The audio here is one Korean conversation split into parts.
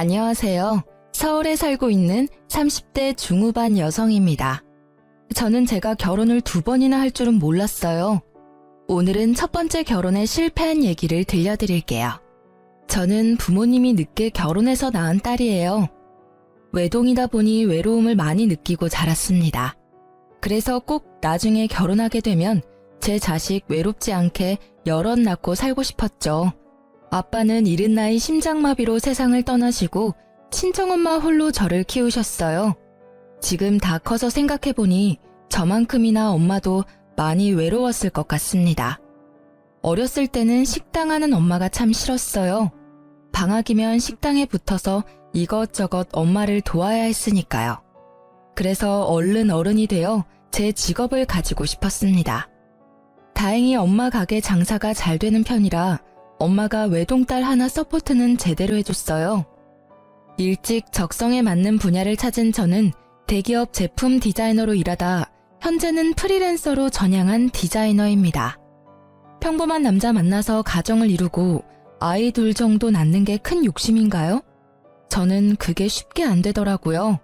안녕하세요. 서울에 살고 있는 30대 중후반 여성입니다. 저는 제가 결혼을 2번이나 할 줄은 몰랐어요. 오늘은 첫 번째 결혼에 실패한 얘기를 들려드릴게요. 저는 부모님이 늦게 결혼해서 낳은 딸이에요. 외동이다 보니 외로움을 많이 느끼고 자랐습니다. 그래서 꼭 나중에 결혼하게 되면 제 자식 외롭지 않게 여럿 낳고 살고 싶었죠. 아빠는 이른 나이 심장마비로 세상을 떠나시고 친정엄마 홀로 저를 키우셨어요. 지금 다 커서 생각해보니 저만큼이나 엄마도 많이 외로웠을 것 같습니다. 어렸을 때는 식당하는 엄마가 참 싫었어요. 방학이면 식당에 붙어서 이것저것 엄마를 도와야 했으니까요. 그래서 얼른 어른이 되어 제 직업을 가지고 싶었습니다. 다행히 엄마 가게 장사가 잘 되는 편이라 엄마가 외동딸 하나 서포트는 제대로 해줬어요. 일찍 적성에 맞는 분야를 찾은 저는 대기업 제품 디자이너로 일하다 현재는 프리랜서로 전향한 디자이너입니다. 평범한 남자 만나서 가정을 이루고 아이 둘 정도 낳는 게 큰 욕심인가요? 저는 그게 쉽게 안 되더라고요.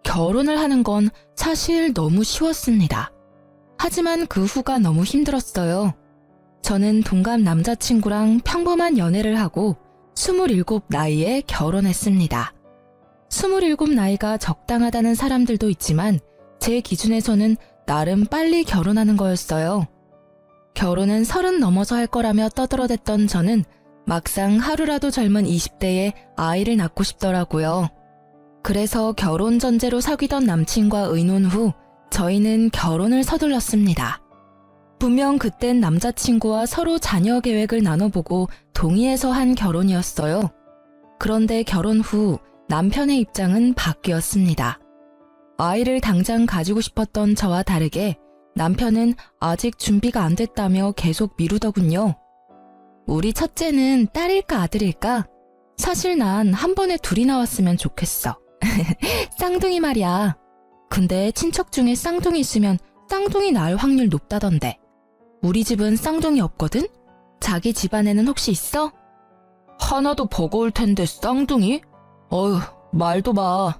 결혼을 하는 건 사실 너무 쉬웠습니다. 하지만 그 후가 너무 힘들었어요. 저는 동갑 남자친구랑 평범한 연애를 하고 27 나이에 결혼했습니다. 27 나이가 적당하다는 사람들도 있지만 제 기준에서는 나름 빨리 결혼하는 거였어요. 결혼은 30 넘어서 할 거라며 떠들어댔던 저는 막상 하루라도 젊은 20대에 아이를 낳고 싶더라고요. 그래서 결혼 전제로 사귀던 남친과 의논 후 저희는 결혼을 서둘렀습니다. 분명 그땐 남자친구와 서로 자녀 계획을 나눠보고 동의해서 한 결혼이었어요. 그런데 결혼 후 남편의 입장은 바뀌었습니다. 아이를 당장 가지고 싶었던 저와 다르게 남편은 아직 준비가 안 됐다며 계속 미루더군요. 우리 첫째는 딸일까 아들일까? 사실 난 한 번에 둘이 나왔으면 좋겠어. 쌍둥이 말이야. 근데 친척 중에 쌍둥이 있으면 쌍둥이 낳을 확률 높다던데. 우리 집은 쌍둥이 없거든? 자기 집안에는 혹시 있어? 하나도 버거울 텐데 쌍둥이? 어휴, 말도 마.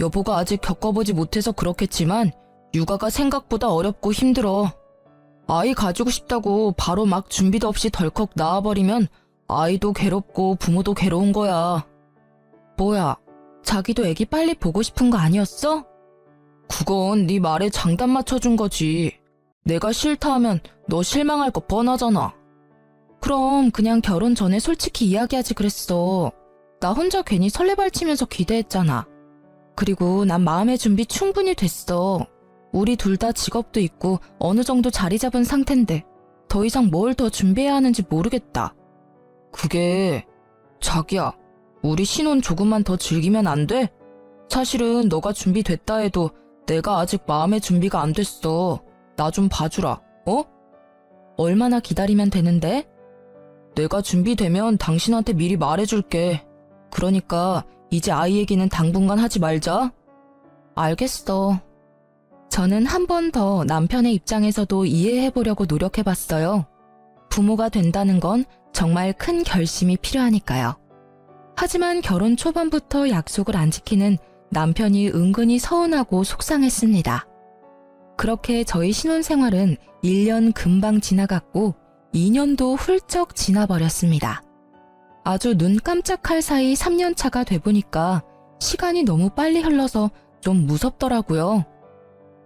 여보가 아직 겪어보지 못해서 그렇겠지만 육아가 생각보다 어렵고 힘들어. 아이 가지고 싶다고 바로 막 준비도 없이 덜컥 낳아버리면 아이도 괴롭고 부모도 괴로운 거야. 뭐야, 자기도 애기 빨리 보고 싶은 거 아니었어? 그건 네 말에 장단 맞춰준 거지. 내가 싫다 하면 너 실망할 거 뻔하잖아. 그럼 그냥 결혼 전에 솔직히 이야기하지 그랬어. 나 혼자 괜히 설레발치면서 기대했잖아. 그리고 난 마음의 준비 충분히 됐어. 우리 둘 다 직업도 있고 어느 정도 자리 잡은 상태인데 더 이상 뭘 더 준비해야 하는지 모르겠다. 그게... 자기야, 우리 신혼 조금만 더 즐기면 안 돼? 사실은 너가 준비됐다 해도 내가 아직 마음의 준비가 안 됐어. 나 좀 봐주라, 어? 얼마나 기다리면 되는데? 내가 준비되면 당신한테 미리 말해줄게. 그러니까 이제 아이 얘기는 당분간 하지 말자. 알겠어. 저는 한 번 더 남편의 입장에서도 이해해보려고 노력해봤어요. 부모가 된다는 건 정말 큰 결심이 필요하니까요. 하지만 결혼 초반부터 약속을 안 지키는 남편이 은근히 서운하고 속상했습니다. 그렇게 저희 신혼생활은 1년 금방 지나갔고 2년도 훌쩍 지나버렸습니다. 아주 눈 깜짝할 사이 3년차가 돼보니까 시간이 너무 빨리 흘러서 좀 무섭더라고요.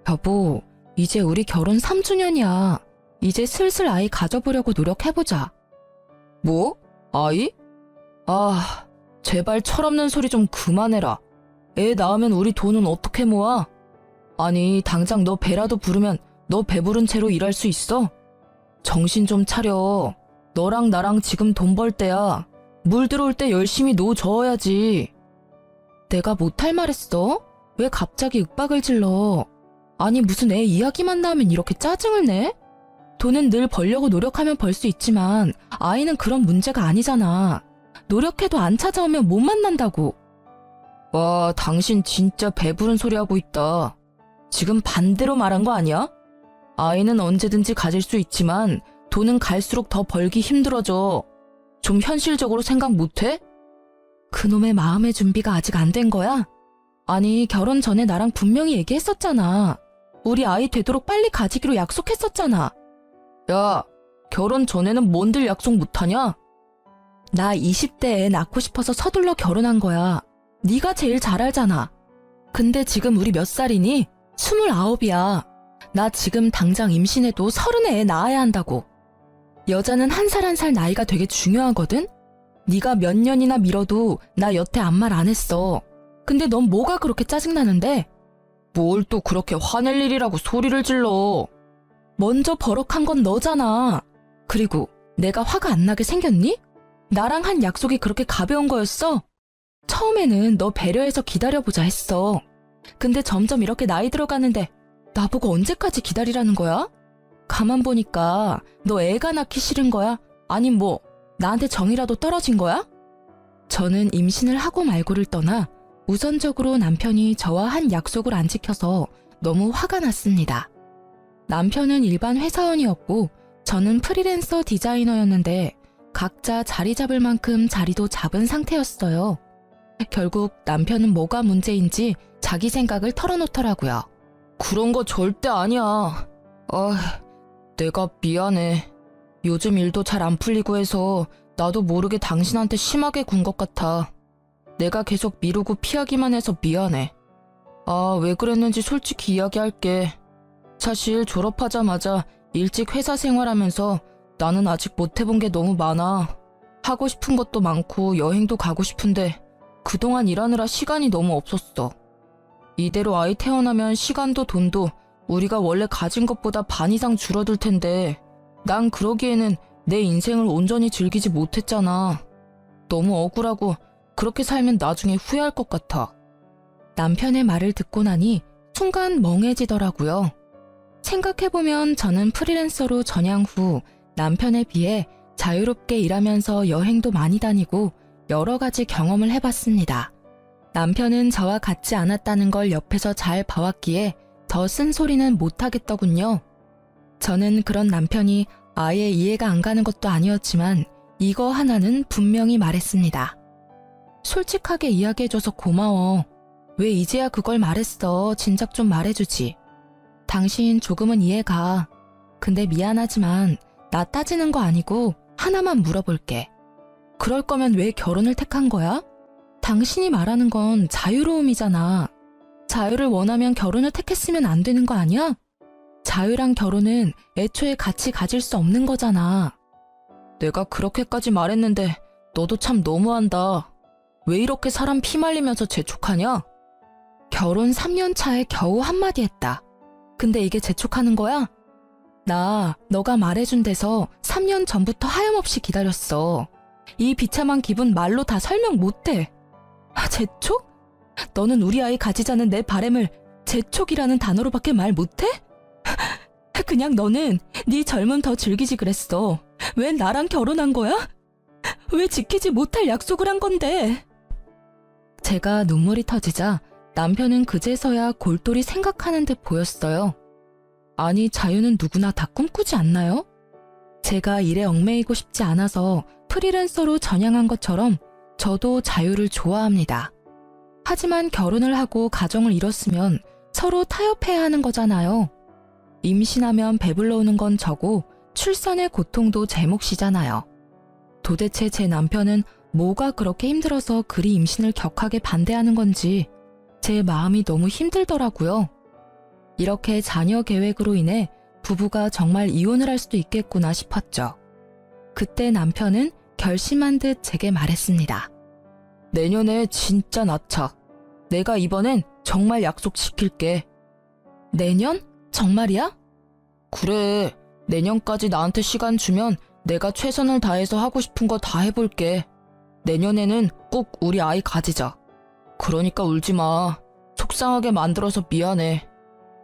여보, 이제 우리 결혼 3주년이야. 이제 슬슬 아이 가져보려고 노력해보자. 뭐? 아이? 아, 제발 철없는 소리 좀 그만해라. 애 낳으면 우리 돈은 어떻게 모아? 아니, 당장 너 배라도 부르면 너 배부른 채로 일할 수 있어? 정신 좀 차려. 너랑 나랑 지금 돈 벌 때야. 물 들어올 때 열심히 노 저어야지. 내가 못할 말 했어? 왜 갑자기 윽박을 질러? 아니, 무슨 애 이야기만 나오면 이렇게 짜증을 내? 돈은 늘 벌려고 노력하면 벌 수 있지만 아이는 그런 문제가 아니잖아. 노력해도 안 찾아오면 못 만난다고. 와, 당신 진짜 배부른 소리 하고 있다. 지금 반대로 말한 거 아니야? 아이는 언제든지 가질 수 있지만 돈은 갈수록 더 벌기 힘들어져. 좀 현실적으로 생각 못해? 그놈의 마음의 준비가 아직 안 된 거야? 아니, 결혼 전에 나랑 분명히 얘기했었잖아. 우리 아이 되도록 빨리 가지기로 약속했었잖아. 야, 결혼 전에는 뭔들 약속 못하냐? 나 20대에 낳고 싶어서 서둘러 결혼한 거야. 네가 제일 잘 알잖아. 근데 지금 우리 몇 살이니? 29이야. 나 지금 당장 임신해도 30에 애 낳아야 한다고. 여자는 한 살 한 살 나이가 되게 중요하거든? 네가 몇 년이나 미뤄도 나 여태 아무 말 안 했어. 근데 넌 뭐가 그렇게 짜증나는데? 뭘 또 그렇게 화낼 일이라고 소리를 질러. 먼저 버럭한 건 너잖아. 그리고 내가 화가 안 나게 생겼니? 나랑 한 약속이 그렇게 가벼운 거였어? 처음에는 너 배려해서 기다려보자 했어. 근데 점점 이렇게 나이 들어가는데 나보고 언제까지 기다리라는 거야? 가만 보니까 너 애가 낳기 싫은 거야? 아님 뭐 나한테 정이라도 떨어진 거야? 저는 임신을 하고 말고를 떠나 우선적으로 남편이 저와 한 약속을 안 지켜서 너무 화가 났습니다. 남편은 일반 회사원이었고 저는 프리랜서 디자이너였는데 각자 자리 잡을 만큼 자리도 잡은 상태였어요. 결국 남편은 뭐가 문제인지 자기 생각을 털어놓더라고요. 그런 거 절대 아니야. 내가 미안해. 요즘 일도 잘 안 풀리고 해서 나도 모르게 당신한테 심하게 군 것 같아. 내가 계속 미루고 피하기만 해서 미안해. 왜 그랬는지 솔직히 이야기할게. 사실 졸업하자마자 일찍 회사 생활하면서 나는 아직 못 해본 게 너무 많아. 하고 싶은 것도 많고 여행도 가고 싶은데 그동안 일하느라 시간이 너무 없었어. 이대로 아이 태어나면 시간도 돈도 우리가 원래 가진 것보다 반 이상 줄어들 텐데 난 그러기에는 내 인생을 온전히 즐기지 못했잖아. 너무 억울하고 그렇게 살면 나중에 후회할 것 같아. 남편의 말을 듣고 나니 순간 멍해지더라고요. 생각해보면 저는 프리랜서로 전향 후 남편에 비해 자유롭게 일하면서 여행도 많이 다니고 여러 가지 경험을 해봤습니다. 남편은 저와 같지 않았다는 걸 옆에서 잘 봐왔기에 더 쓴소리는 못하겠더군요. 저는 그런 남편이 아예 이해가 안 가는 것도 아니었지만 이거 하나는 분명히 말했습니다. 솔직하게 이야기해줘서 고마워. 왜 이제야 그걸 말했어? 진작 좀 말해주지. 당신 조금은 이해가. 근데 미안하지만 나 따지는 거 아니고 하나만 물어볼게. 그럴 거면 왜 결혼을 택한 거야? 당신이 말하는 건 자유로움이잖아. 자유를 원하면 결혼을 택했으면 안 되는 거 아니야? 자유랑 결혼은 애초에 같이 가질 수 없는 거잖아. 내가 그렇게까지 말했는데 너도 참 너무한다. 왜 이렇게 사람 피말리면서 재촉하냐? 결혼 3년 차에 겨우 한마디 했다. 근데 이게 재촉하는 거야? 나 너가 말해준 데서 3년 전부터 하염없이 기다렸어. 이 비참한 기분 말로 다 설명 못해. 재촉? 너는 우리 아이 가지자는 내 바램을 재촉이라는 단어로밖에 말 못해? 그냥 너는 네 젊음 더 즐기지 그랬어. 왜 나랑 결혼한 거야? 왜 지키지 못할 약속을 한 건데? 제가 눈물이 터지자 남편은 그제서야 골똘히 생각하는 듯 보였어요. 아니, 자유는 누구나 다 꿈꾸지 않나요? 제가 일에 얽매이고 싶지 않아서 프리랜서로 전향한 것처럼 저도 자유를 좋아합니다. 하지만 결혼을 하고 가정을 이뤘으면 서로 타협해야 하는 거잖아요. 임신하면 배불러 오는 건 저고 출산의 고통도 제 몫이잖아요. 도대체 제 남편은 뭐가 그렇게 힘들어서 그리 임신을 격하게 반대하는 건지 제 마음이 너무 힘들더라고요. 이렇게 자녀 계획으로 인해 부부가 정말 이혼을 할 수도 있겠구나 싶었죠. 그때 남편은 결심한 듯 제게 말했습니다. 내년에 진짜 낳자. 내가 이번엔 정말 약속 지킬게. 내년? 정말이야? 그래. 내년까지 나한테 시간 주면 내가 최선을 다해서 하고 싶은 거 다 해볼게. 내년에는 꼭 우리 아이 가지자. 그러니까 울지 마. 속상하게 만들어서 미안해.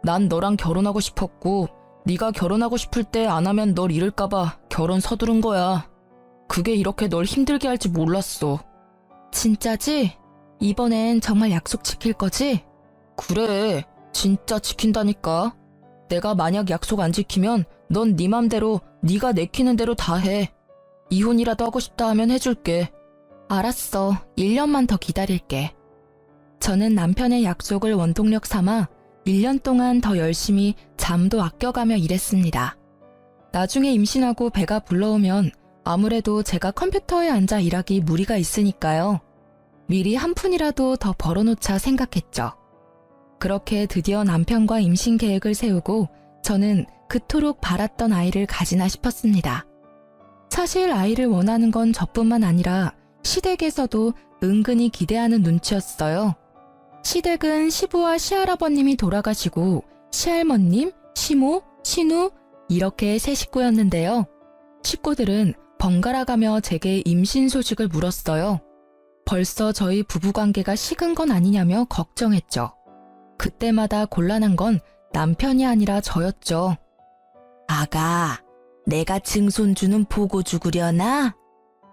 난 너랑 결혼하고 싶었고 네가 결혼하고 싶을 때 안 하면 널 잃을까봐 결혼 서두른 거야. 그게 이렇게 널 힘들게 할지 몰랐어. 진짜지? 이번엔 정말 약속 지킬 거지? 그래. 진짜 지킨다니까. 내가 만약 약속 안 지키면 넌 네 맘대로 네가 내키는 대로 다 해. 이혼이라도 하고 싶다 하면 해줄게. 알았어. 1년만 더 기다릴게. 저는 남편의 약속을 원동력 삼아 1년 동안 더 열심히 잠도 아껴가며 일했습니다. 나중에 임신하고 배가 불러오면 아무래도 제가 컴퓨터에 앉아 일하기 무리가 있으니까요. 미리 한 푼이라도 더 벌어놓자 생각했죠. 그렇게 드디어 남편과 임신 계획을 세우고 저는 그토록 바랐던 아이를 가지나 싶었습니다. 사실 아이를 원하는 건 저뿐만 아니라 시댁에서도 은근히 기대하는 눈치였어요. 시댁은 시부와 시할아버님이 돌아가시고 시할머님, 시모, 시누 이렇게 세 식구였는데요. 식구들은 번갈아가며 제게 임신 소식을 물었어요. 벌써 저희 부부관계가 식은 건 아니냐며 걱정했죠. 그때마다 곤란한 건 남편이 아니라 저였죠. 아가, 내가 증손주는 보고 죽으려나?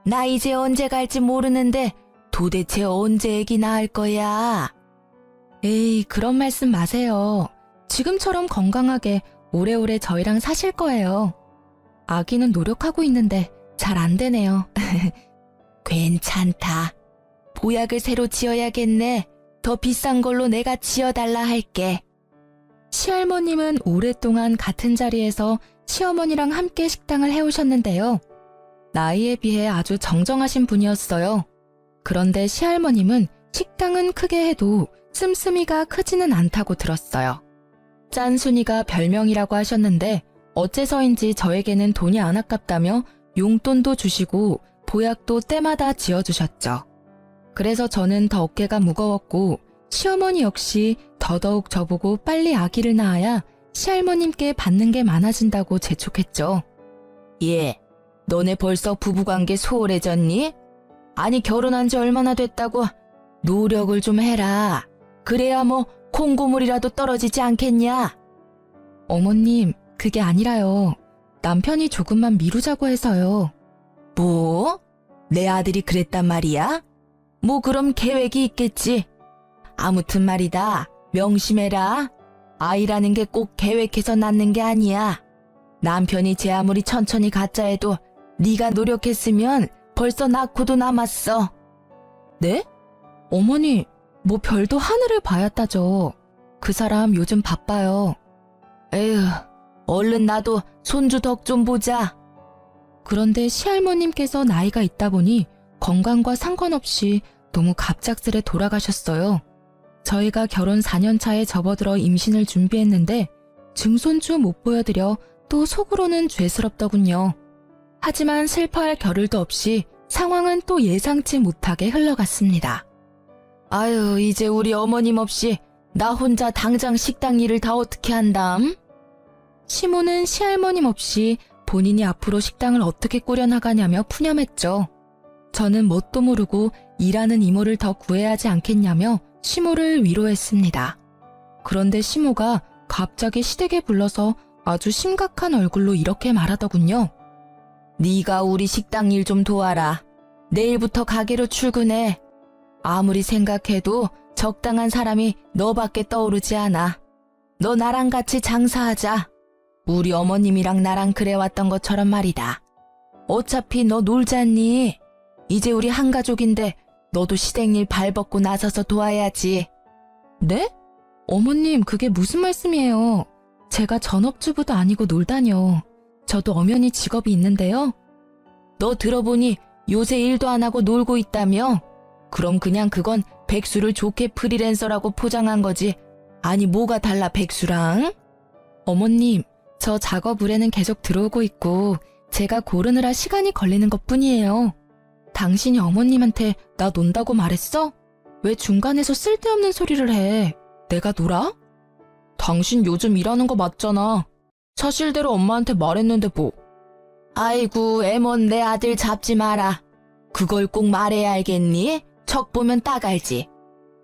나 이제 언제 갈지 모르는데 도대체 언제 애기 낳을 거야? 에이, 그런 말씀 마세요. 지금처럼 건강하게 오래오래 저희랑 사실 거예요. 아기는 노력하고 있는데 잘 안 되네요. 괜찮다. 보약을 새로 지어야겠네. 더 비싼 걸로 내가 지어달라 할게. 시할머님은 오랫동안 같은 자리에서 시어머니랑 함께 식당을 해오셨는데요. 나이에 비해 아주 정정하신 분이었어요. 그런데 시할머님은 식당은 크게 해도 씀씀이가 크지는 않다고 들었어요. 짠순이가 별명이라고 하셨는데 어째서인지 저에게는 돈이 안 아깝다며 용돈도 주시고 보약도 때마다 지어주셨죠. 그래서 저는 더 어깨가 무거웠고 시어머니 역시 더더욱 저보고 빨리 아기를 낳아야 시할머님께 받는 게 많아진다고 재촉했죠. 예, 너네 벌써 부부관계 소홀해졌니? 아니 결혼한 지 얼마나 됐다고 노력을 좀 해라. 그래야 뭐 콩고물이라도 떨어지지 않겠냐? 어머님, 그게 아니라요. 남편이 조금만 미루자고 해서요. 뭐? 내 아들이 그랬단 말이야? 뭐 그럼 계획이 있겠지. 아무튼 말이다. 명심해라. 아이라는 게 꼭 계획해서 낳는 게 아니야. 남편이 제 아무리 천천히 갖자 해도 네가 노력했으면 벌써 낳고도 남았어. 네? 어머니, 뭐 별도 하늘을 봐야 따져. 그 사람 요즘 바빠요. 에휴, 얼른 나도 손주 덕 좀 보자. 그런데 시할머님께서 나이가 있다 보니 건강과 상관없이 너무 갑작스레 돌아가셨어요. 저희가 결혼 4년 차에 접어들어 임신을 준비했는데 증손주 못 보여드려 또 속으로는 죄스럽더군요. 하지만 슬퍼할 겨를도 없이 상황은 또 예상치 못하게 흘러갔습니다. 아유, 이제 우리 어머님 없이 나 혼자 당장 식당 일을 다 어떻게 한담? 시모는 시할머님 없이 본인이 앞으로 식당을 어떻게 꾸려나가냐며 푸념했죠. 저는 뭣도 모르고 일하는 이모를 더 구해야 하지 않겠냐며 시모를 위로했습니다. 그런데 시모가 갑자기 시댁에 불러서 아주 심각한 얼굴로 이렇게 말하더군요. 네가 우리 식당 일 좀 도와라. 내일부터 가게로 출근해. 아무리 생각해도 적당한 사람이 너밖에 떠오르지 않아. 너 나랑 같이 장사하자. 우리 어머님이랑 나랑 그래왔던 것처럼 말이다. 어차피 너 놀잖니. 이제 우리 한 가족인데 너도 시댁일 발벗고 나서서 도와야지. 네? 어머님, 그게 무슨 말씀이에요? 제가 전업주부도 아니고 놀다뇨. 저도 엄연히 직업이 있는데요. 너 들어보니 요새 일도 안 하고 놀고 있다며? 그럼 그냥 그건 백수를 좋게 프리랜서라고 포장한 거지. 아니 뭐가 달라 백수랑? 어머님, 저 작업 의뢰는 계속 들어오고 있고 제가 고르느라 시간이 걸리는 것뿐이에요. 당신이 어머님한테 나 논다고 말했어? 왜 중간에서 쓸데없는 소리를 해? 내가 놀아? 당신 요즘 일하는 거 맞잖아. 사실대로 엄마한테 말했는데 뭐. 아이고, 애먼 내 아들 잡지 마라. 그걸 꼭 말해야 알겠니? 척 보면 딱 알지.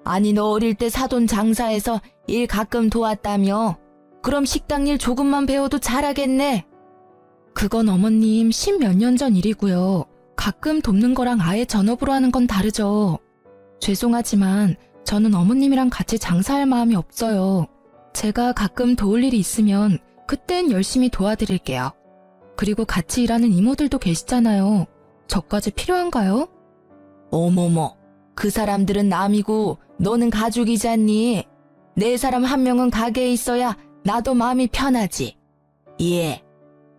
아니 너 어릴 때 사돈 장사해서 일 가끔 도왔다며. 그럼 식당 일 조금만 배워도 잘하겠네. 그건 어머님 10몇 년 전 일이고요. 가끔 돕는 거랑 아예 전업으로 하는 건 다르죠. 죄송하지만 저는 어머님이랑 같이 장사할 마음이 없어요. 제가 가끔 도울 일이 있으면 그땐 열심히 도와드릴게요. 그리고 같이 일하는 이모들도 계시잖아요. 저까지 필요한가요? 어머머, 그 사람들은 남이고 너는 가족이잖니. 내 사람 한 명은 가게에 있어야 나도 마음이 편하지. 예,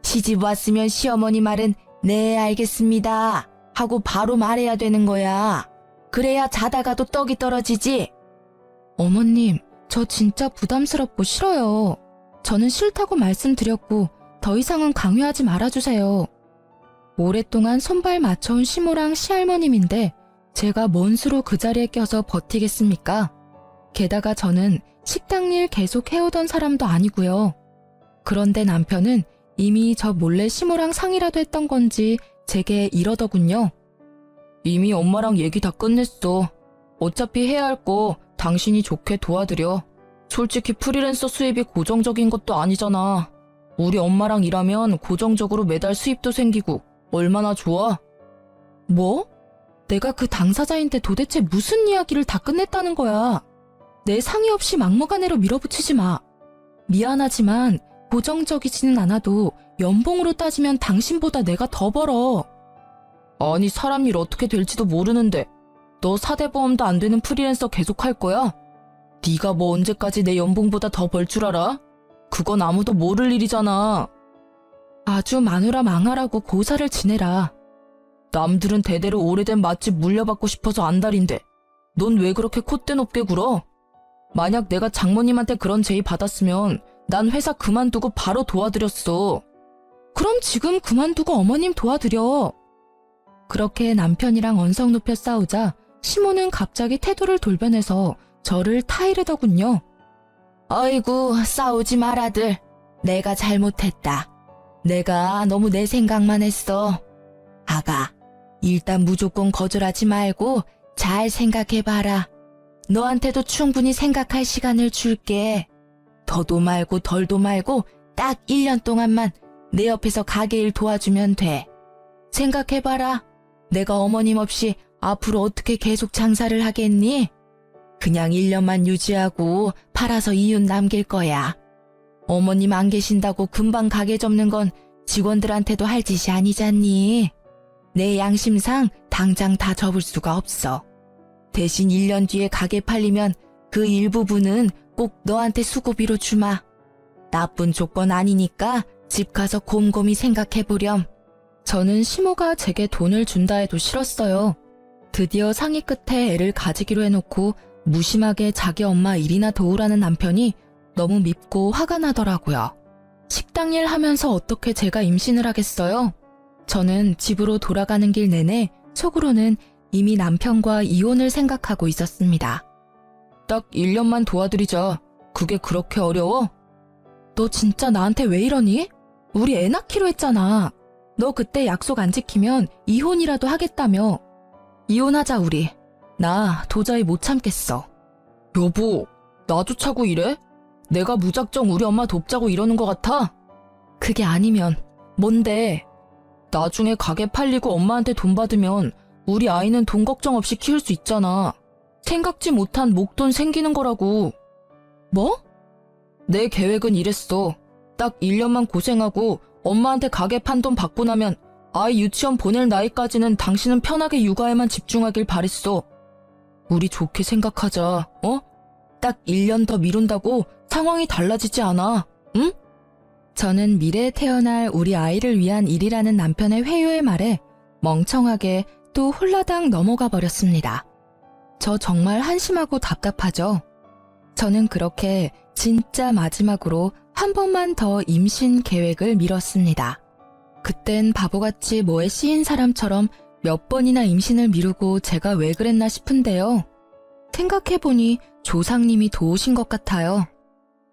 시집 왔으면 시어머니 말은 네 알겠습니다 하고 바로 말해야 되는 거야. 그래야 자다가도 떡이 떨어지지. 어머님, 저 진짜 부담스럽고 싫어요. 저는 싫다고 말씀드렸고 더 이상은 강요하지 말아주세요. 오랫동안 손발 맞춰온 시모랑 시할머님인데 제가 뭔 수로 그 자리에 껴서 버티겠습니까? 게다가 저는 식당 일 계속 해오던 사람도 아니고요. 그런데 남편은 이미 저 몰래 시모랑 상의라도 했던 건지 제게 이러더군요. 이미 엄마랑 얘기 다 끝냈어. 어차피 해야 할 거 당신이 좋게 도와드려. 솔직히 프리랜서 수입이 고정적인 것도 아니잖아. 우리 엄마랑 일하면 고정적으로 매달 수입도 생기고 얼마나 좋아? 뭐? 내가 그 당사자인데 도대체 무슨 이야기를 다 끝냈다는 거야? 내 상의 없이 막무가내로 밀어붙이지 마. 미안하지만 고정적이지는 않아도 연봉으로 따지면 당신보다 내가 더 벌어. 아니, 사람 일 어떻게 될지도 모르는데 너 사대보험도 안 되는 프리랜서 계속 할 거야? 네가 뭐 언제까지 내 연봉보다 더 벌 줄 알아? 그건 아무도 모를 일이잖아. 아주 마누라 망하라고 고사를 지내라. 남들은 대대로 오래된 맛집 물려받고 싶어서 안달인데 넌 왜 그렇게 콧대 높게 굴어? 만약 내가 장모님한테 그런 제의 받았으면 난 회사 그만두고 바로 도와드렸어. 그럼 지금 그만두고 어머님 도와드려. 그렇게 남편이랑 언성 높여 싸우자 시모는 갑자기 태도를 돌변해서 저를 타이르더군요. 아이고, 싸우지 마라들. 내가 잘못했다. 내가 너무 내 생각만 했어. 아가, 일단 무조건 거절하지 말고 잘 생각해봐라. 너한테도 충분히 생각할 시간을 줄게. 더도 말고 덜도 말고 딱 1년 동안만 내 옆에서 가게 일 도와주면 돼. 생각해봐라. 내가 어머님 없이 앞으로 어떻게 계속 장사를 하겠니? 그냥 1년만 유지하고 팔아서 이윤 남길 거야. 어머님 안 계신다고 금방 가게 접는 건 직원들한테도 할 짓이 아니잖니. 내 양심상 당장 다 접을 수가 없어. 대신 1년 뒤에 가게 팔리면 그 일부분은 꼭 너한테 수고비로 주마. 나쁜 조건 아니니까 집 가서 곰곰이 생각해보렴. 저는 시모가 제게 돈을 준다 해도 싫었어요. 드디어 상의 끝에 애를 가지기로 해놓고 무심하게 자기 엄마 일이나 도우라는 남편이 너무 밉고 화가 나더라고요. 식당 일 하면서 어떻게 제가 임신을 하겠어요? 저는 집으로 돌아가는 길 내내 속으로는 이미 남편과 이혼을 생각하고 있었습니다. 딱 1년만 도와드리자. 그게 그렇게 어려워? 너 진짜 나한테 왜 이러니? 우리 애 낳기로 했잖아. 너 그때 약속 안 지키면 이혼이라도 하겠다며. 이혼하자 우리. 나 도저히 못 참겠어. 여보, 나조차고 이래? 내가 무작정 우리 엄마 돕자고 이러는 것 같아? 그게 아니면 뭔데? 나중에 가게 팔리고 엄마한테 돈 받으면 우리 아이는 돈 걱정 없이 키울 수 있잖아. 생각지 못한 목돈 생기는 거라고. 뭐? 내 계획은 이랬어. 딱 1년만 고생하고 엄마한테 가게 판 돈 받고 나면 아이 유치원 보낼 나이까지는 당신은 편하게 육아에만 집중하길 바랬어. 우리 좋게 생각하자, 어? 딱 1년 더 미룬다고 상황이 달라지지 않아, 응? 저는 미래에 태어날 우리 아이를 위한 일이라는 남편의 회유의 말에 멍청하게 또 홀라당 넘어가 버렸습니다. 저 정말 한심하고 답답하죠. 저는 그렇게 진짜 마지막으로 한 번만 더 임신 계획을 미뤘습니다. 그땐 바보같이 뭐에 씌인 사람처럼 몇 번이나 임신을 미루고 제가 왜 그랬나 싶은데요. 생각해보니 조상님이 도우신 것 같아요.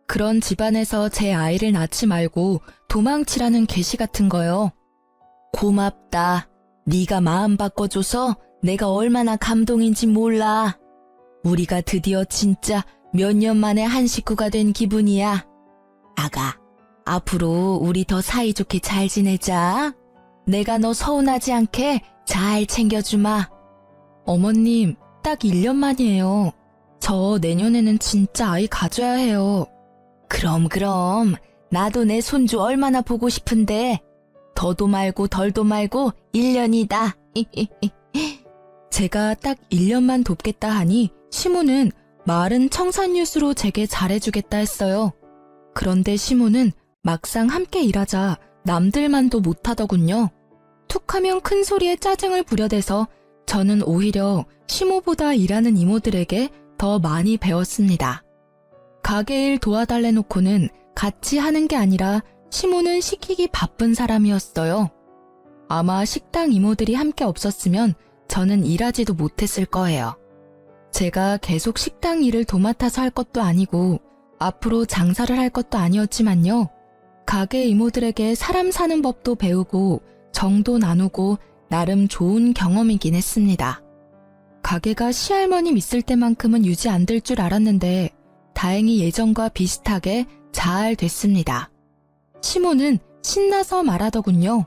그런 집안에서 제 아이를 낳지 말고 도망치라는 계시 같은 거요. 고맙다. 네가 마음 바꿔줘서 내가 얼마나 감동인지 몰라. 우리가 드디어 진짜 몇 년 만에 한 식구가 된 기분이야. 아가, 앞으로 우리 더 사이좋게 잘 지내자. 내가 너 서운하지 않게 잘 챙겨주마. 어머님, 딱 1년 만이에요. 저 내년에는 진짜 아이 가져야 해요. 그럼 나도 내 손주 얼마나 보고 싶은데. 더도 말고 덜도 말고 1년이다. 제가 딱 1년만 돕겠다 하니 시모는 마을은 청산유수로 제게 잘해주겠다 했어요. 그런데 시모는 막상 함께 일하자 남들만도 못하더군요. 툭하면 큰 소리에 짜증을 부려대서 저는 오히려 시모보다 일하는 이모들에게 더 많이 배웠습니다. 가게 일 도와달래 놓고는 같이 하는 게 아니라 시모는 시키기 바쁜 사람이었어요. 아마 식당 이모들이 함께 없었으면 저는 일하지도 못했을 거예요. 제가 계속 식당 일을 도맡아서 할 것도 아니고 앞으로 장사를 할 것도 아니었지만요. 가게 이모들에게 사람 사는 법도 배우고 정도 나누고 나름 좋은 경험이긴 했습니다. 가게가 시할머님 있을 때만큼은 유지 안 될 줄 알았는데 다행히 예전과 비슷하게 잘 됐습니다. 시모는 신나서 말하더군요.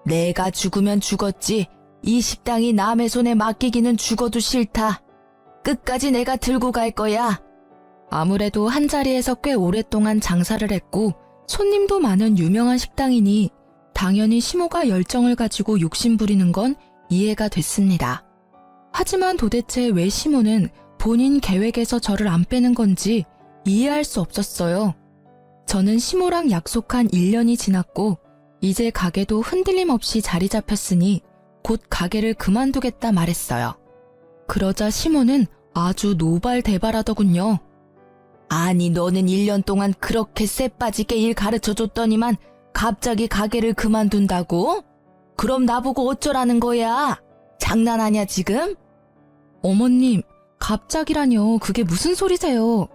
내가 죽으면 죽었지. 이 식당이 남의 손에 맡기기는 죽어도 싫다. 끝까지 내가 들고 갈 거야. 아무래도 한자리에서 꽤 오랫동안 장사를 했고 손님도 많은 유명한 식당이니 당연히 시모가 열정을 가지고 욕심 부리는 건 이해가 됐습니다. 하지만 도대체 왜 시모는 본인 계획에서 저를 안 빼는 건지 이해할 수 없었어요. 저는 시모랑 약속한 1년이 지났고 이제 가게도 흔들림 없이 자리 잡혔으니 곧 가게를 그만두겠다 말했어요. 그러자 시모는 아주 노발대발하더군요. 아니 너는 1년 동안 그렇게 쎄빠지게 일 가르쳐줬더니만 갑자기 가게를 그만둔다고? 그럼 나보고 어쩌라는 거야? 장난하냐 지금? 어머님, 갑자기라뇨. 그게 무슨 소리세요?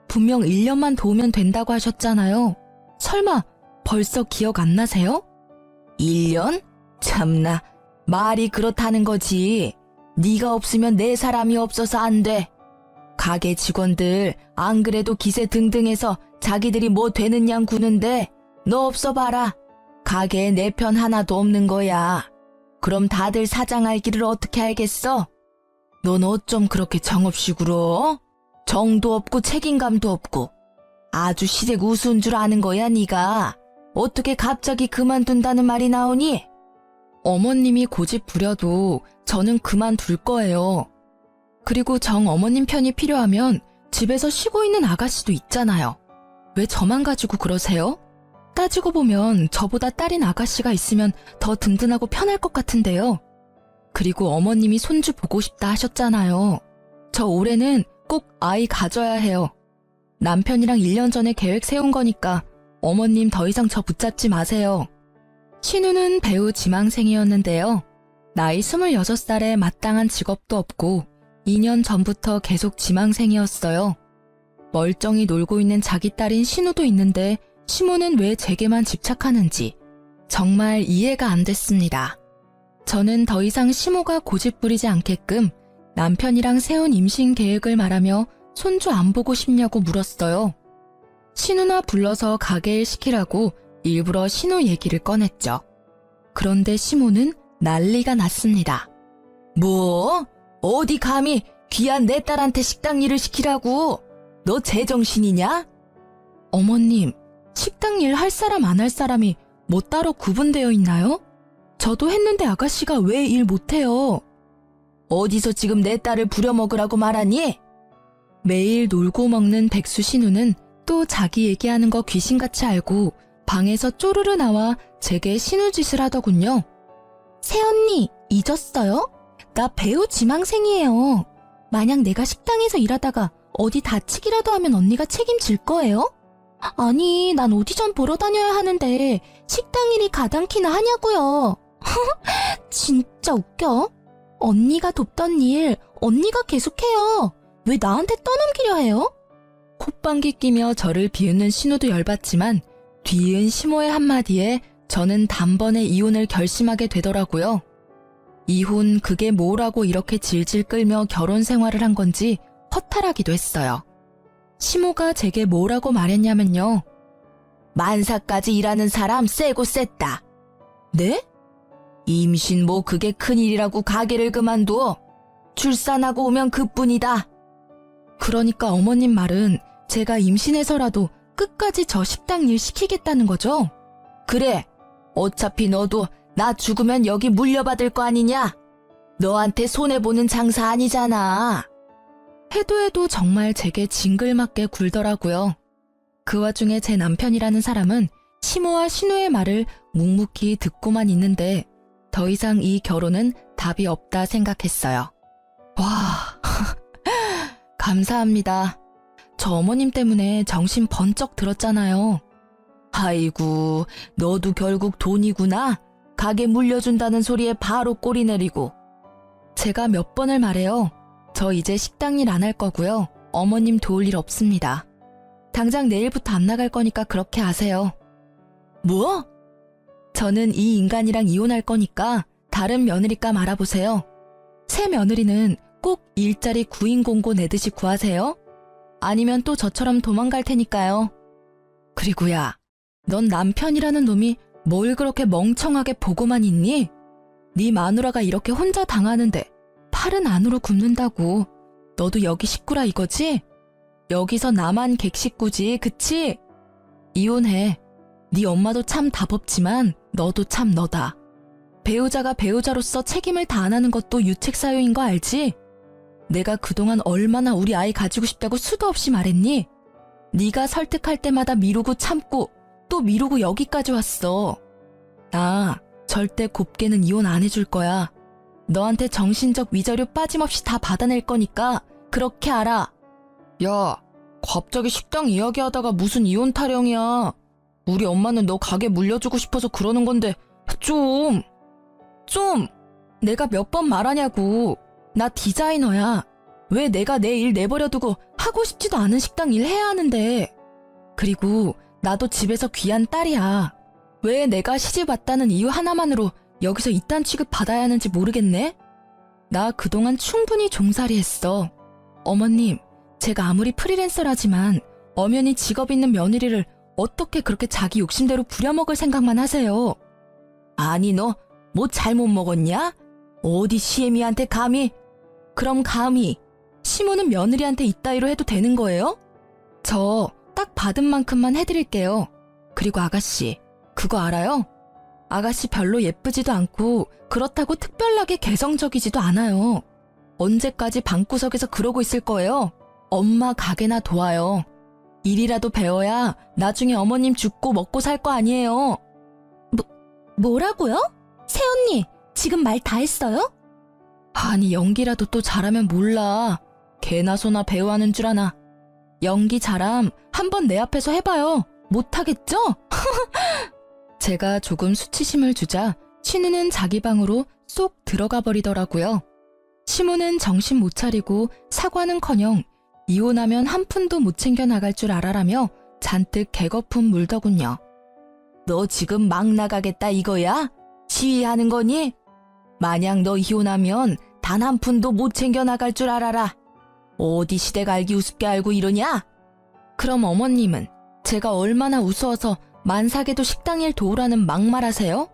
분명 1년만 도우면 된다고 하셨잖아요. 설마 벌써 기억 안 나세요? 1년? 참나, 말이 그렇다는 거지. 네가 없으면 내 사람이 없어서 안 돼. 가게 직원들 안 그래도 기세 등등해서 자기들이 뭐 되는 양 구는데 너 없어 봐라. 가게에 내 편 하나도 없는 거야. 그럼 다들 사장할 길을 어떻게 알겠어? 넌 어쩜 그렇게 정없이 굴어? 정도 없고 책임감도 없고 아주 시댁 우스운 줄 아는 거야 네가. 어떻게 갑자기 그만둔다는 말이 나오니? 어머님이 고집 부려도 저는 그만둘 거예요. 그리고 정 어머님 편이 필요하면 집에서 쉬고 있는 아가씨도 있잖아요. 왜 저만 가지고 그러세요? 따지고 보면 저보다 딸인 아가씨가 있으면 더 든든하고 편할 것 같은데요. 그리고 어머님이 손주 보고 싶다 하셨잖아요. 저 올해는 꼭 아이 가져야 해요. 남편이랑 1년 전에 계획 세운 거니까 어머님 더 이상 저 붙잡지 마세요. 신우는 배우 지망생이었는데요. 나이 26살에 마땅한 직업도 없고 2년 전부터 계속 지망생이었어요. 멀쩡히 놀고 있는 자기 딸인 신우도 있는데 시모는 왜 제게만 집착하는지 정말 이해가 안 됐습니다. 저는 더 이상 시모가 고집 부리지 않게끔 남편이랑 세운 임신 계획을 말하며 손주 안 보고 싶냐고 물었어요. 신우나 불러서 가게일 시키라고 일부러 신우 얘기를 꺼냈죠. 그런데 시모는 난리가 났습니다. 뭐? 어디 감히 귀한 내 딸한테 식당 일을 시키라고? 너 제정신이냐? 어머님, 식당 일 할 사람 안 할 사람이 뭐 따로 구분되어 있나요? 저도 했는데 아가씨가 왜 일 못해요? 어디서 지금 내 딸을 부려먹으라고 말하니? 매일 놀고 먹는 백수 신우는 또 자기 얘기하는 거 귀신같이 알고 방에서 쪼르르 나와 제게 신우짓을 하더군요. 새언니, 잊었어요? 나 배우 지망생이에요. 만약 내가 식당에서 일하다가 어디 다치기라도 하면 언니가 책임질 거예요? 아니, 난 오디션 보러 다녀야 하는데 식당 일이 가당키나 하냐고요. 진짜 웃겨. 언니가 돕던 일 언니가 계속해요. 왜 나한테 떠넘기려 해요? 콧방귀 끼며 저를 비웃는 신우도 열받지만 뒤이은 시모의 한마디에 저는 단번에 이혼을 결심하게 되더라고요. 이혼 그게 뭐라고 이렇게 질질 끌며 결혼 생활을 한 건지 허탈하기도 했어요. 시모가 제게 뭐라고 말했냐면요. 만사까지 일하는 사람 세고 셌다. 네? 임신 뭐 그게 큰일이라고 가게를 그만둬. 출산하고 오면 그뿐이다. 그러니까 어머님 말은 제가 임신해서라도 끝까지 저 식당 일 시키겠다는 거죠? 그래. 어차피 너도 나 죽으면 여기 물려받을 거 아니냐? 너한테 손해보는 장사 아니잖아. 해도 정말 제게 징글맞게 굴더라고요. 그 와중에 제 남편이라는 사람은 시모와 신우의 말을 묵묵히 듣고만 있는데 더 이상 이 결혼은 답이 없다 생각했어요. 와, 감사합니다. 저 어머님 때문에 정신 번쩍 들었잖아요. 아이고, 너도 결국 돈이구나. 가게 물려준다는 소리에 바로 꼬리 내리고. 제가 몇 번을 말해요. 저 이제 식당 일 안 할 거고요. 어머님 도울 일 없습니다. 당장 내일부터 안 나갈 거니까 그렇게 아세요. 뭐? 저는 이 인간이랑 이혼할 거니까 다른 며느리감 알아보세요. 새 며느리는 꼭 일자리 구인 공고 내듯이 구하세요. 아니면 또 저처럼 도망갈 테니까요. 그리고 야, 넌 남편이라는 놈이 뭘 그렇게 멍청하게 보고만 있니? 네 마누라가 이렇게 혼자 당하는데 팔은 안으로 굽는다고. 너도 여기 식구라 이거지? 여기서 나만 객식구지, 그치? 이혼해. 네 엄마도 참 답없지만 너도 참 너다. 배우자가 배우자로서 책임을 다 안 하는 것도 유책사유인 거 알지? 내가 그동안 얼마나 우리 아이 가지고 싶다고 수도 없이 말했니? 네가 설득할 때마다 미루고 참고 또 미루고 여기까지 왔어. 나 절대 곱게는 이혼 안 해줄 거야. 너한테 정신적 위자료 빠짐없이 다 받아낼 거니까 그렇게 알아. 야, 갑자기 식당 이야기하다가 무슨 이혼 타령이야. 우리 엄마는 너 가게 물려주고 싶어서 그러는 건데 좀 내가 몇 번 말하냐고. 나 디자이너야. 왜 내가 내 일 내버려두고 하고 싶지도 않은 식당 일 해야 하는데. 그리고 나도 집에서 귀한 딸이야. 왜 내가 시집 왔다는 이유 하나만으로 여기서 이딴 취급 받아야 하는지 모르겠네? 나 그동안 충분히 종살이 했어. 어머님, 제가 아무리 프리랜서라지만 엄연히 직업 있는 며느리를 어떻게 그렇게 자기 욕심대로 부려먹을 생각만 하세요? 아니, 너 뭐 잘못 먹었냐? 어디 시애미한테 감히? 그럼 감히 시모는 며느리한테 이따위로 해도 되는 거예요? 저 딱 받은 만큼만 해드릴게요. 그리고 아가씨, 그거 알아요? 아가씨 별로 예쁘지도 않고 그렇다고 특별하게 개성적이지도 않아요. 언제까지 방구석에서 그러고 있을 거예요? 엄마 가게나 도와요. 일이라도 배워야 나중에 어머님 죽고 먹고 살 거 아니에요. 뭐라고요? 새언니, 지금 말 다 했어요? 아니, 연기라도 또 잘하면 몰라. 개나 소나 배우하는 줄 아나. 연기 잘함 한번 내 앞에서 해봐요. 못하겠죠? 제가 조금 수치심을 주자 신우는 자기 방으로 쏙 들어가 버리더라고요. 시모는 정신 못 차리고 사과는커녕 이혼하면 한 푼도 못 챙겨 나갈 줄 알아라며 잔뜩 개거품 물더군요. 너 지금 막 나가겠다 이거야? 시위하는 거니? 만약 너 이혼하면 단 한 푼도 못 챙겨 나갈 줄 알아라. 어디 시댁 알기 우습게 알고 이러냐? 그럼 어머님은 제가 얼마나 우스워서 만삭에도 식당 일 도우라는 막말하세요?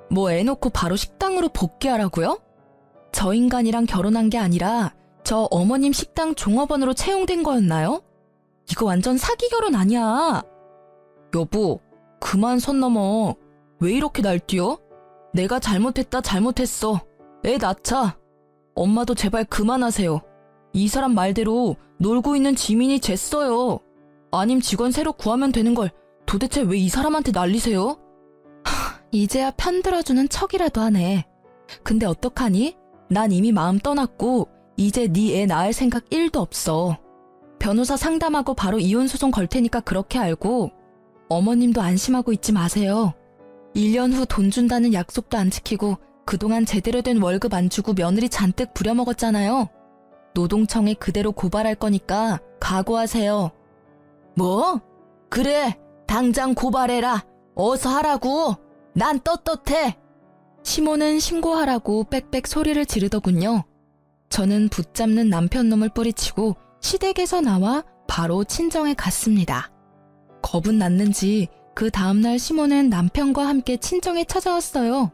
뭐 애놓고 바로 식당으로 복귀하라고요? 저 인간이랑 결혼한 게 아니라 저 어머님 식당 종업원으로 채용된 거였나요? 이거 완전 사기 결혼 아니야. 여보, 그만 선 넘어. 왜 이렇게 날뛰어? 내가 잘못했어. 애 낳자. 엄마도 제발 그만하세요. 이 사람 말대로 놀고 있는 지민이 쟀어요. 아님 직원 새로 구하면 되는 걸 도대체 왜 이 사람한테 난리세요? 이제야 편들어주는 척이라도 하네. 근데 어떡하니? 난 이미 마음 떠났고 이제 네 애 낳을 생각 1도 없어. 변호사 상담하고 바로 이혼 소송 걸 테니까 그렇게 알고 어머님도 안심하고 있지 마세요. 1년 후 돈 준다는 약속도 안 지키고 그동안 제대로 된 월급 안 주고 며느리 잔뜩 부려먹었잖아요. 노동청에 그대로 고발할 거니까 각오하세요. 뭐? 그래, 당장 고발해라. 어서 하라고. 난 떳떳해. 시모는 신고하라고 빽빽 소리를 지르더군요. 저는 붙잡는 남편 놈을 뿌리치고 시댁에서 나와 바로 친정에 갔습니다. 겁은 났는지 그 다음날 시모는 남편과 함께 친정에 찾아왔어요.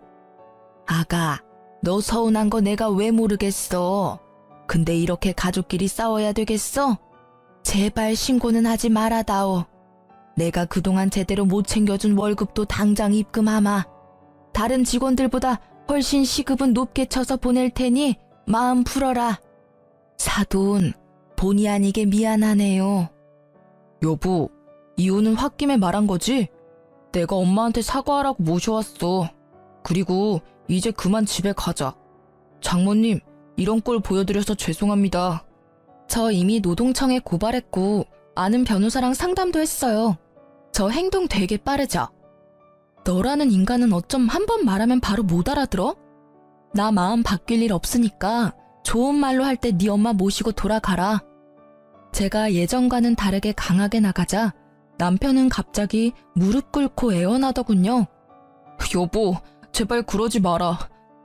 아가, 너 서운한 거 내가 왜 모르겠어. 근데 이렇게 가족끼리 싸워야 되겠어? 제발 신고는 하지 말아다오. 내가 그동안 제대로 못 챙겨준 월급도 당장 입금하마. 다른 직원들보다 훨씬 시급은 높게 쳐서 보낼 테니 마음 풀어라. 사돈, 본의 아니게 미안하네요. 여보, 이혼은 홧김에 말한 거지? 내가 엄마한테 사과하라고 모셔왔어. 그리고 이제 그만 집에 가자. 장모님, 이런 꼴 보여드려서 죄송합니다. 저 이미 노동청에 고발했고 아는 변호사랑 상담도 했어요. 저 행동 되게 빠르죠? 너라는 인간은 어쩜 한 번 말하면 바로 못 알아들어? 나 마음 바뀔 일 없으니까 좋은 말로 할 때 네 엄마 모시고 돌아가라. 제가 예전과는 다르게 강하게 나가자 남편은 갑자기 무릎 꿇고 애원하더군요. 여보, 제발 그러지 마라.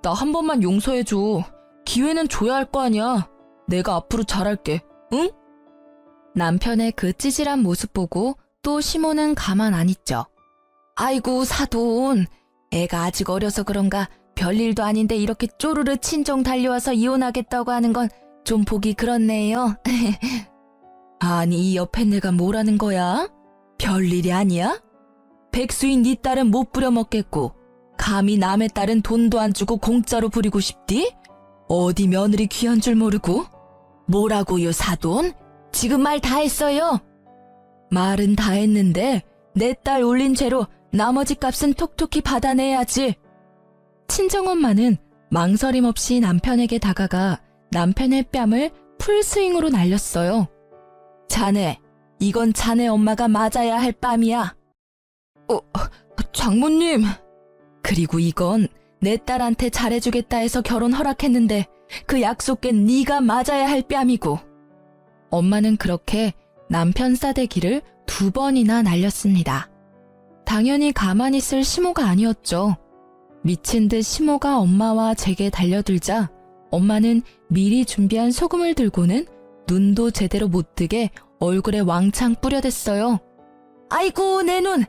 나 한 번만 용서해줘. 기회는 줘야 할 거 아니야. 내가 앞으로 잘할게, 응? 남편의 그 찌질한 모습 보고 또 시모는 가만 안 있죠. 아이고 사돈, 애가 아직 어려서 그런가 별일도 아닌데 이렇게 쪼르르 친정 달려와서 이혼하겠다고 하는 건 좀 보기 그렇네요. 아니 이 옆에 내가 뭐라는 거야? 별일이 아니야? 백수인 네 딸은 못 부려먹겠고 감히 남의 딸은 돈도 안 주고 공짜로 부리고 싶디? 어디 며느리 귀한 줄 모르고? 뭐라고요 사돈? 지금 말 다 했어요. 말은 다 했는데 내 딸 올린 죄로 나머지 값은 톡톡히 받아내야지. 친정엄마는 망설임 없이 남편에게 다가가 남편의 뺨을 풀스윙으로 날렸어요. 자네, 이건 자네 엄마가 맞아야 할 뺨이야. 장모님. 그리고 이건 내 딸한테 잘해주겠다 해서 결혼 허락했는데 그 약속 깬 네가 맞아야 할 뺨이고. 엄마는 그렇게 남편 싸대기를 2번이나 날렸습니다. 당연히 가만히 있을 시모가 아니었죠. 미친 듯 시모가 엄마와 제게 달려들자 엄마는 미리 준비한 소금을 들고는 눈도 제대로 못 뜨게 얼굴에 왕창 뿌려댔어요. 아이고 내 눈!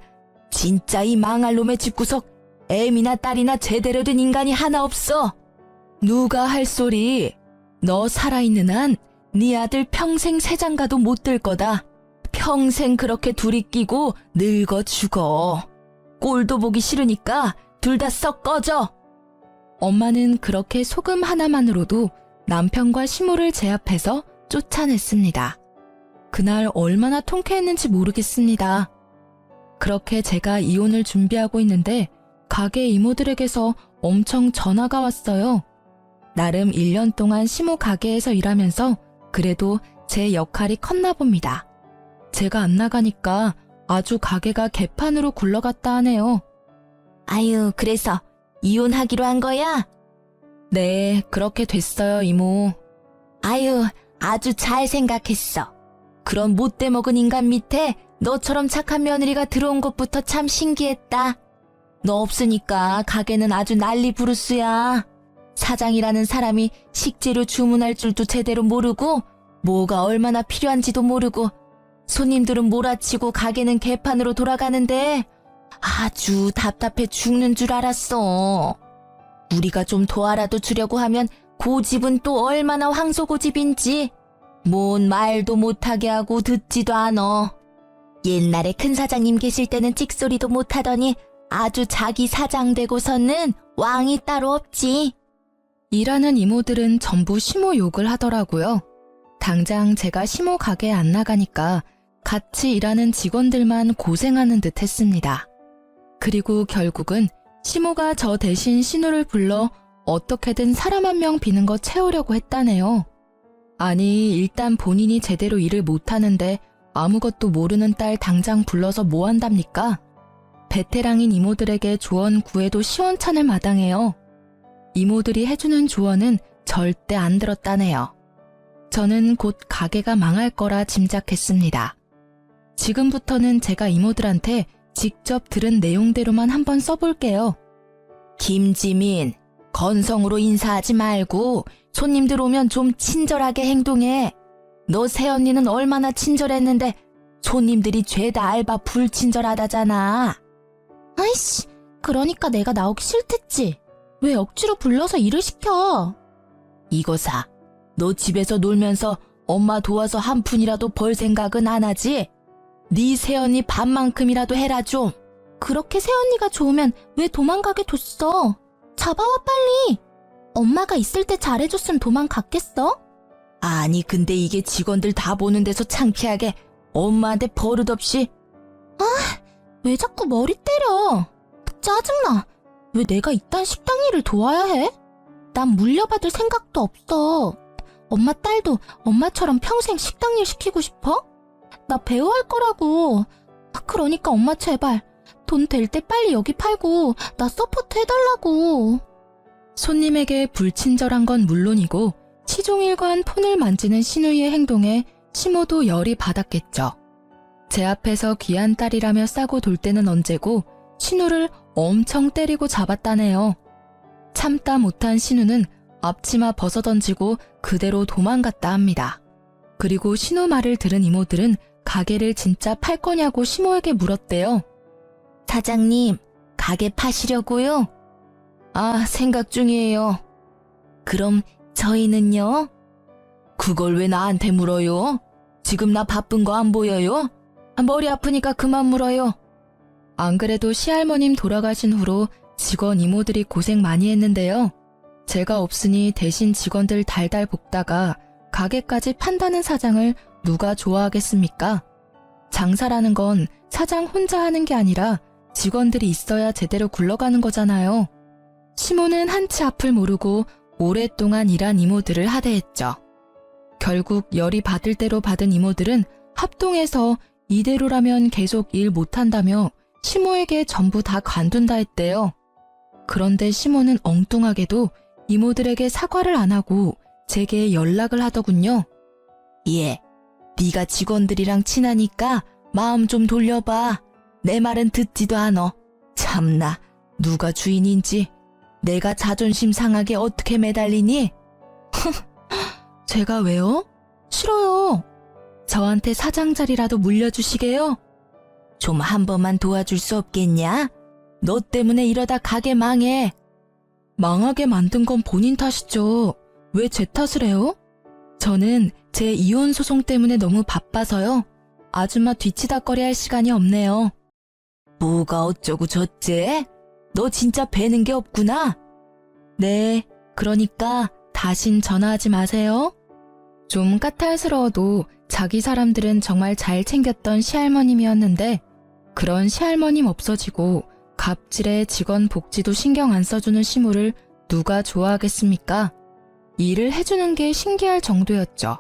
진짜 이 망할 놈의 집구석 애미나 딸이나 제대로 된 인간이 하나 없어. 누가 할 소리. 너 살아있는 한 네 아들 평생 새장가도 못 들 거다. 평생 그렇게 둘이 끼고 늙어 죽어. 꼴도 보기 싫으니까 둘 다 썩 꺼져. 엄마는 그렇게 소금 하나만으로도 남편과 시모를 제압해서 쫓아냈습니다. 그날 얼마나 통쾌했는지 모르겠습니다. 그렇게 제가 이혼을 준비하고 있는데 가게 이모들에게서 엄청 전화가 왔어요. 나름 1년 동안 시모 가게에서 일하면서 그래도 제 역할이 컸나 봅니다. 제가 안 나가니까 아주 가게가 개판으로 굴러갔다 하네요. 아유, 그래서 이혼하기로 한 거야? 네, 그렇게 됐어요, 이모. 아유, 아주 잘 생각했어. 그런 못돼 먹은 인간 밑에 너처럼 착한 며느리가 들어온 것부터 참 신기했다. 너 없으니까 가게는 아주 난리 부르스야. 사장이라는 사람이 식재료 주문할 줄도 제대로 모르고 뭐가 얼마나 필요한지도 모르고 손님들은 몰아치고 가게는 개판으로 돌아가는데 아주 답답해 죽는 줄 알았어. 우리가 좀 도와라도 주려고 하면 고집은 또 얼마나 황소고집인지 뭔 말도 못하게 하고 듣지도 않어. 옛날에 큰 사장님 계실 때는 찍소리도 못하더니 아주 자기 사장 되고서는 왕이 따로 없지. 일하는 이모들은 전부 시모 욕을 하더라고요. 당장 제가 시모 가게에 안 나가니까 같이 일하는 직원들만 고생하는 듯 했습니다. 그리고 결국은 시모가 저 대신 신우를 불러 어떻게든 사람 한 명 비는 거 채우려고 했다네요. 아니, 일단 본인이 제대로 일을 못하는데 아무것도 모르는 딸 당장 불러서 뭐 한답니까? 베테랑인 이모들에게 조언 구해도 시원찮을 마당에요. 이모들이 해주는 조언은 절대 안 들었다네요. 저는 곧 가게가 망할 거라 짐작했습니다. 지금부터는 제가 이모들한테 직접 들은 내용대로만 한번 써볼게요. 김지민, 건성으로 인사하지 말고 손님들 오면 좀 친절하게 행동해. 너 새언니는 얼마나 친절했는데 손님들이 죄다 알바 불친절하다잖아. 아이씨, 그러니까 내가 나오기 싫댔지. 왜 억지로 불러서 일을 시켜? 이거사, 너 집에서 놀면서 엄마 도와서 한 푼이라도 벌 생각은 안 하지? 네 새언니 반만큼이라도 해라 좀. 그렇게 새언니가 좋으면 왜 도망가게 뒀어? 잡아와 빨리. 엄마가 있을 때 잘해줬으면 도망갔겠어? 아니 근데 이게 직원들 다 보는 데서 창피하게 엄마한테 버릇없이. 왜 자꾸 머리 때려? 짜증나. 왜 내가 이딴 식당 일을 도와야 해? 난 물려받을 생각도 없어. 엄마 딸도 엄마처럼 평생 식당 일 시키고 싶어? 나 배우할 거라고. 그러니까 엄마 제발 돈 될 때 빨리 여기 팔고 나 서포트 해달라고. 손님에게 불친절한 건 물론이고 시종일관 폰을 만지는 신우이의 행동에 시모도 열이 받았겠죠. 제 앞에서 귀한 딸이라며 싸고 돌 때는 언제고 신우를 엄청 때리고 잡았다네요. 참다 못한 신우는 앞치마 벗어던지고 그대로 도망갔다 합니다. 그리고 신우 말을 들은 이모들은 가게를 진짜 팔 거냐고 시모에게 물었대요. 사장님, 가게 파시려고요? 아, 생각 중이에요. 그럼 저희는요? 그걸 왜 나한테 물어요? 지금 나 바쁜 거 안 보여요? 머리 아프니까 그만 물어요. 안 그래도 시할머님 돌아가신 후로 직원 이모들이 고생 많이 했는데요. 제가 없으니 대신 직원들 달달 볶다가 가게까지 판다는 사장을 누가 좋아하겠습니까? 장사라는 건 사장 혼자 하는 게 아니라 직원들이 있어야 제대로 굴러가는 거잖아요. 시모는 한치 앞을 모르고 오랫동안 일한 이모들을 하대했죠. 결국 열이 받을 대로 받은 이모들은 합동해서 이대로라면 계속 일 못한다며 시모에게 전부 다 관둔다 했대요. 그런데 시모는 엉뚱하게도 이모들에게 사과를 안 하고 제게 연락을 하더군요. 예, 네가 직원들이랑 친하니까 마음 좀 돌려봐. 내 말은 듣지도 않어. 참나, 누가 주인인지 내가 자존심 상하게 어떻게 매달리니? 제가 왜요? 싫어요. 저한테 사장 자리라도 물려주시게요? 좀 한 번만 도와줄 수 없겠냐? 너 때문에 이러다 가게 망해. 망하게 만든 건 본인 탓이죠. 왜 제 탓을 해요? 저는 제 이혼 소송 때문에 너무 바빠서요. 아줌마 뒤치다꺼리 할 시간이 없네요. 뭐가 어쩌고 저째? 너 진짜 배는 게 없구나. 네, 그러니까 다신 전화하지 마세요. 좀 까탈스러워도 자기 사람들은 정말 잘 챙겼던 시할머님이었는데 그런 시할머님 없어지고 갑질에 직원 복지도 신경 안 써주는 시모를 누가 좋아하겠습니까? 일을 해주는 게 신기할 정도였죠.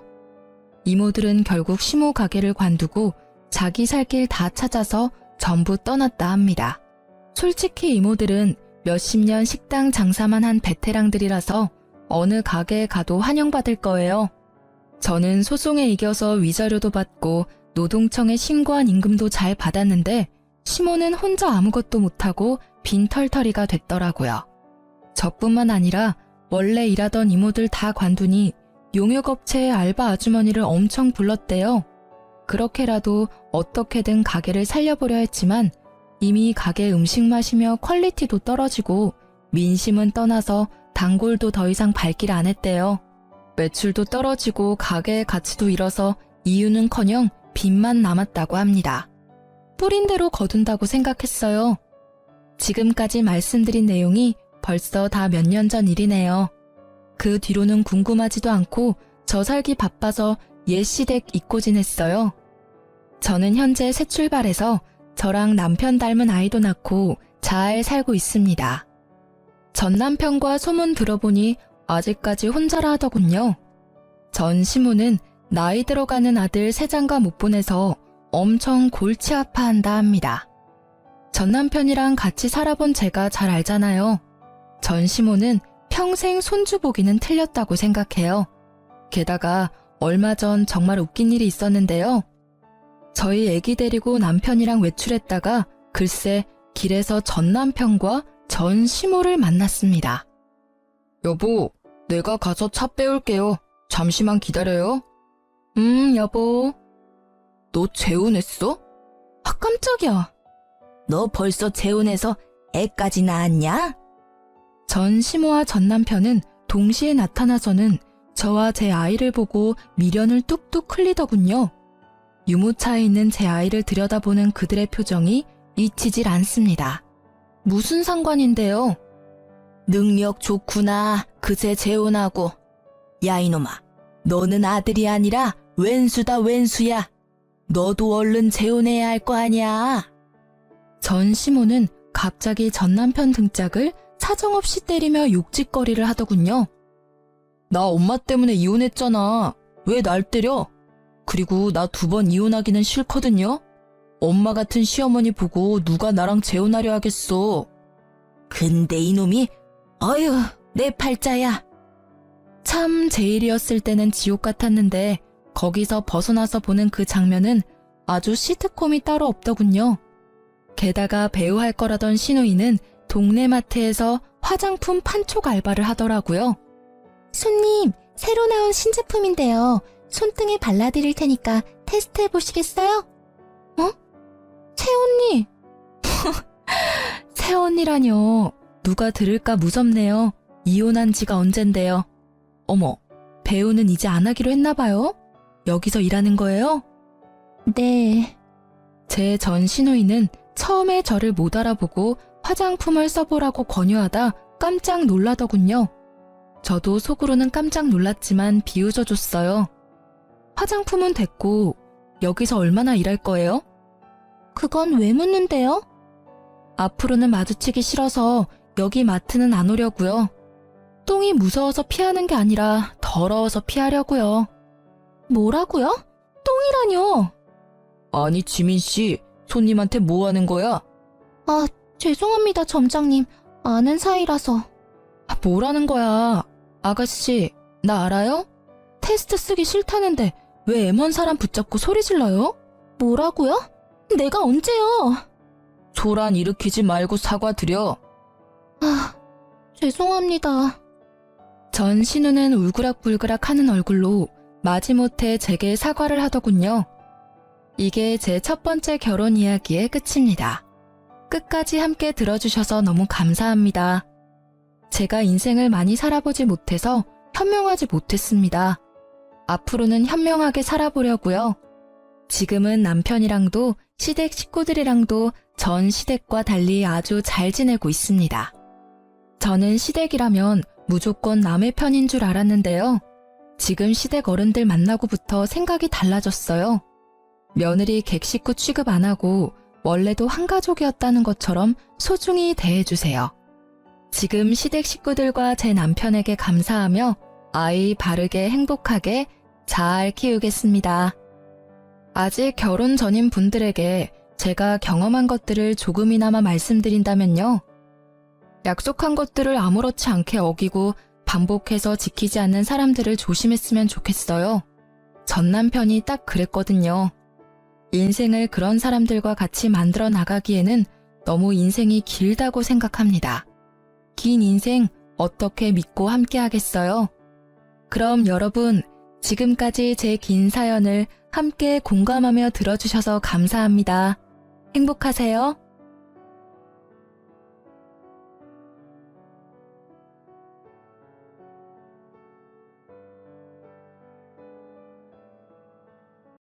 이모들은 결국 시모 가게를 관두고 자기 살 길 다 찾아서 전부 떠났다 합니다. 솔직히 이모들은 몇십 년 식당 장사만 한 베테랑들이라서 어느 가게에 가도 환영받을 거예요. 저는 소송에 이겨서 위자료도 받고 노동청에 신고한 임금도 잘 받았는데 시모는 혼자 아무것도 못하고 빈털터리가 됐더라고요. 저뿐만 아니라 원래 일하던 이모들 다 관두니 용역업체의 알바 아주머니를 엄청 불렀대요. 그렇게라도 어떻게든 가게를 살려보려 했지만 이미 가게 음식 맛이며 퀄리티도 떨어지고 민심은 떠나서 단골도 더 이상 발길 안 했대요. 매출도 떨어지고 가게의 가치도 잃어서 이유는커녕 빚만 남았다고 합니다. 뿌린 대로 거둔다고 생각했어요. 지금까지 말씀드린 내용이 벌써 다 몇 년 전 일이네요. 그 뒤로는 궁금하지도 않고 저 살기 바빠서 옛 시댁 잊고 지냈어요. 저는 현재 새 출발해서 저랑 남편 닮은 아이도 낳고 잘 살고 있습니다. 전 남편과 소문 들어보니 아직까지 혼자라 하더군요. 전 시모는 나이 들어가는 아들 세장가 못 보내서 엄청 골치 아파한다 합니다. 전 남편이랑 같이 살아본 제가 잘 알잖아요. 전 시모는 평생 손주 보기는 틀렸다고 생각해요. 게다가 얼마 전 정말 웃긴 일이 있었는데요. 저희 애기 데리고 남편이랑 외출했다가 글쎄 길에서 전 남편과 전 시모를 만났습니다. 여보, 내가 가서 차 빼올게요. 잠시만 기다려요. 여보. 너 재혼했어? 아, 깜짝이야. 너 벌써 재혼해서 애까지 낳았냐? 전 시모와 전 남편은 동시에 나타나서는 저와 제 아이를 보고 미련을 뚝뚝 흘리더군요. 유모차에 있는 제 아이를 들여다보는 그들의 표정이 잊히질 않습니다. 무슨 상관인데요? 능력 좋구나. 그새 재혼하고. 야 이놈아, 너는 아들이 아니라 왼수다 왼수야. 너도 얼른 재혼해야 할 거 아니야. 전 시모는 갑자기 전 남편 등짝을 사정없이 때리며 욕짓거리를 하더군요. 나 엄마 때문에 이혼했잖아. 왜 날 때려? 그리고 나 2번 이혼하기는 싫거든요. 엄마 같은 시어머니 보고 누가 나랑 재혼하려 하겠어. 근데 이놈이 어휴 내 팔자야. 참 제 일이었을 때는 지옥 같았는데 거기서 벗어나서 보는 그 장면은 아주 시트콤이 따로 없더군요. 게다가 배우 할 거라던 신우이는 동네 마트에서 화장품 판촉 알바를 하더라고요. 손님, 새로 나온 신제품인데요. 손등에 발라드릴 테니까 테스트해 보시겠어요? 새언니! 새언니라뇨. 누가 들을까 무섭네요. 이혼한 지가 언젠데요. 어머, 배우는 이제 안 하기로 했나 봐요? 여기서 일하는 거예요? 네. 제 전 시누이는 처음에 저를 못 알아보고 화장품을 써보라고 권유하다 깜짝 놀라더군요. 저도 속으로는 깜짝 놀랐지만 비웃어줬어요. 화장품은 됐고 여기서 얼마나 일할 거예요? 그건 왜 묻는데요? 앞으로는 마주치기 싫어서 여기 마트는 안 오려고요. 똥이 무서워서 피하는 게 아니라 더러워서 피하려고요. 뭐라고요? 똥이라뇨? 아니 지민 씨, 손님한테 뭐 하는 거야? 아, 죄송합니다, 점장님. 아는 사이라서. 뭐라는 거야? 아가씨, 나 알아요? 테스트 쓰기 싫다는데 왜 M1 사람 붙잡고 소리 질러요? 뭐라고요? 내가 언제요? 소란 일으키지 말고 사과드려. 아, 죄송합니다. 전 신우는 울그락불그락 하는 얼굴로 마지못해 제게 사과를 하더군요. 이게 제 첫 번째 결혼 이야기의 끝입니다. 끝까지 함께 들어주셔서 너무 감사합니다. 제가 인생을 많이 살아보지 못해서 현명하지 못했습니다. 앞으로는 현명하게 살아보려고요. 지금은 남편이랑도 시댁 식구들이랑도 전 시댁과 달리 아주 잘 지내고 있습니다. 저는 시댁이라면 무조건 남의 편인 줄 알았는데요. 지금 시댁 어른들 만나고부터 생각이 달라졌어요. 며느리 객식구 취급 안 하고 원래도 한 가족이었다는 것처럼 소중히 대해주세요. 지금 시댁 식구들과 제 남편에게 감사하며 아이 바르게 행복하게 잘 키우겠습니다. 아직 결혼 전인 분들에게 제가 경험한 것들을 조금이나마 말씀드린다면요. 약속한 것들을 아무렇지 않게 어기고 반복해서 지키지 않는 사람들을 조심했으면 좋겠어요. 전 남편이 딱 그랬거든요. 인생을 그런 사람들과 같이 만들어 나가기에는 너무 인생이 길다고 생각합니다. 긴 인생 어떻게 믿고 함께 하겠어요? 그럼 여러분, 지금까지 제 긴 사연을 함께 공감하며 들어주셔서 감사합니다. 행복하세요.